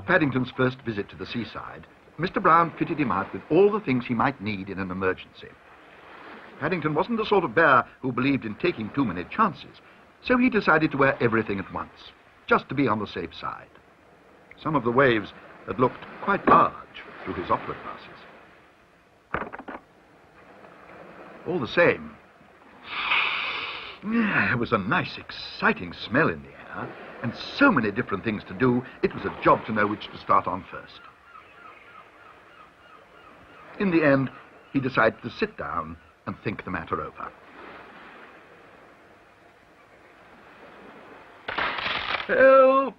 Paddington's first visit to the seaside, Mr. Brown fitted him out with all the things he might need in an emergency. Paddington wasn't the sort of bear who believed in taking too many chances, so he decided to wear everything at once, just to be on the safe side. Some of the waves had looked quite large through his opera glasses. All the same, there was a nice, exciting smell in the air, and so many different things to do, it was a job to know which to start on first. In the end, he decided to sit down and think the matter over. Help!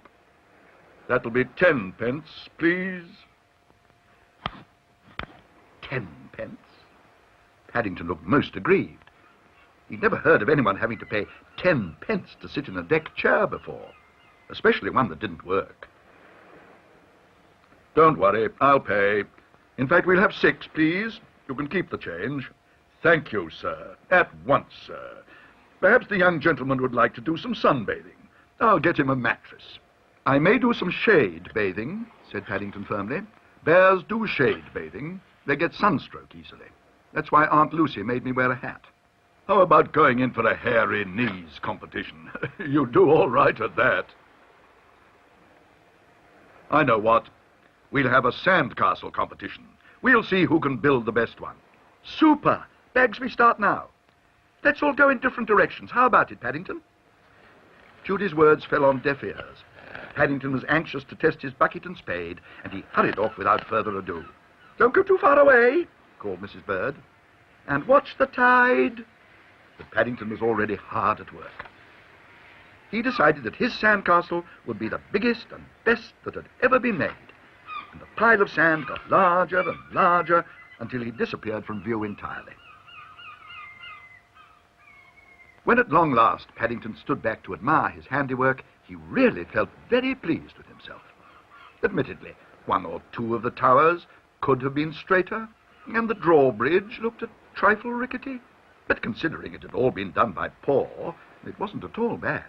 That'll be 10 pence, please. 10 pence? Paddington looked most aggrieved. He'd never heard of anyone having to pay 10 pence to sit in a deck chair before, especially one that didn't work. Don't worry, I'll pay. In fact, we'll have 6, please. You can keep the change. Thank you, sir. At once, sir. Perhaps the young gentleman would like to do some sunbathing. I'll get him a mattress. I may do some shade bathing, said Paddington firmly. Bears do shade bathing. They get sunstroke easily. That's why Aunt Lucy made me wear a hat. How about going in for a hairy knees competition? You do all right at that. I know what. We'll have a sandcastle competition. We'll see who can build the best one. Super! Bagsby, start now. Let's all go in different directions. How about it, Paddington? Judy's words fell on deaf ears. Paddington was anxious to test his bucket and spade, and he hurried off without further ado. Don't go too far away, called Mrs. Bird. And watch the tide. But Paddington was already hard at work. He decided that his sandcastle would be the biggest and best that had ever been made. And the pile of sand got larger and larger until he disappeared from view entirely. When at long last Paddington stood back to admire his handiwork, he really felt very pleased with himself. Admittedly, 1 or 2 of the towers could have been straighter, and the drawbridge looked a trifle rickety, but considering it had all been done by Paw, it wasn't at all bad.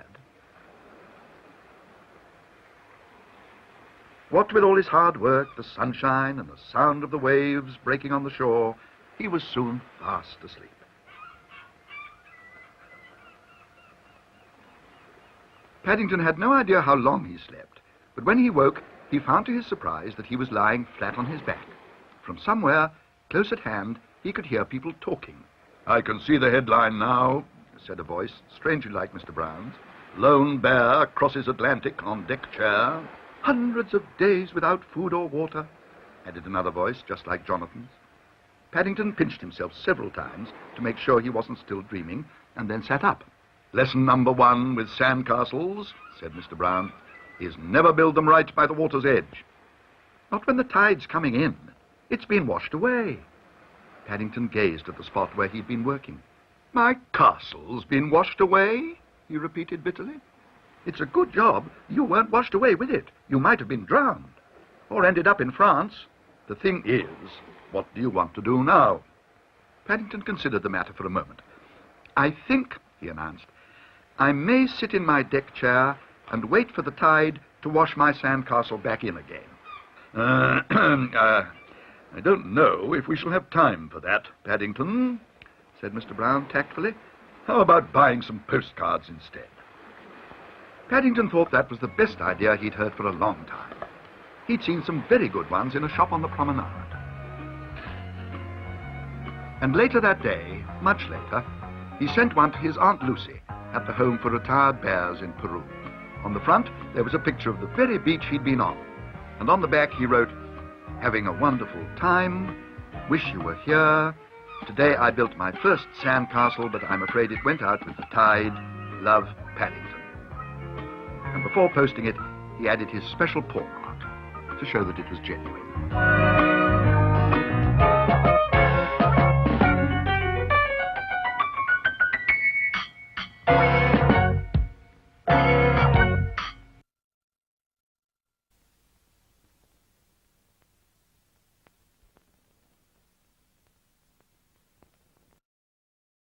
What with all his hard work, the sunshine, and the sound of the waves breaking on the shore, he was soon fast asleep. Paddington had no idea how long he slept, but when he woke, he found to his surprise that he was lying flat on his back. From somewhere, close at hand, he could hear people talking. I can see the headline now, said a voice, strangely like Mr. Brown's. Lone bear crosses Atlantic on deck chair. Hundreds of days without food or water, added another voice, just like Jonathan's. Paddington pinched himself several times to make sure he wasn't still dreaming, and then sat up. Lesson number 1 with sandcastles, said Mr. Brown, is never build them right by the water's edge. Not when the tide's coming in. It's been washed away. Paddington gazed at the spot where he'd been working. My castle's been washed away, he repeated bitterly. It's a good job you weren't washed away with it. You might have been drowned, or ended up in France. The thing is, what do you want to do now? Paddington considered the matter for a moment. I think, he announced, I may sit in my deck chair and wait for the tide to wash my sandcastle back in again. I don't know if we shall have time for that, Paddington, said Mr. Brown tactfully. How about buying some postcards instead? Paddington thought that was the best idea he'd heard for a long time. He'd seen some very good ones in a shop on the promenade. And later that day, much later, he sent one to his Aunt Lucy at the Home for Retired Bears in Peru. On the front, there was a picture of the very beach he'd been on. And on the back, he wrote, having a wonderful time, wish you were here. Today I built my first sandcastle, but I'm afraid it went out with the tide. Love, Paddington. And before posting it, he added his special paw mark to show that it was genuine.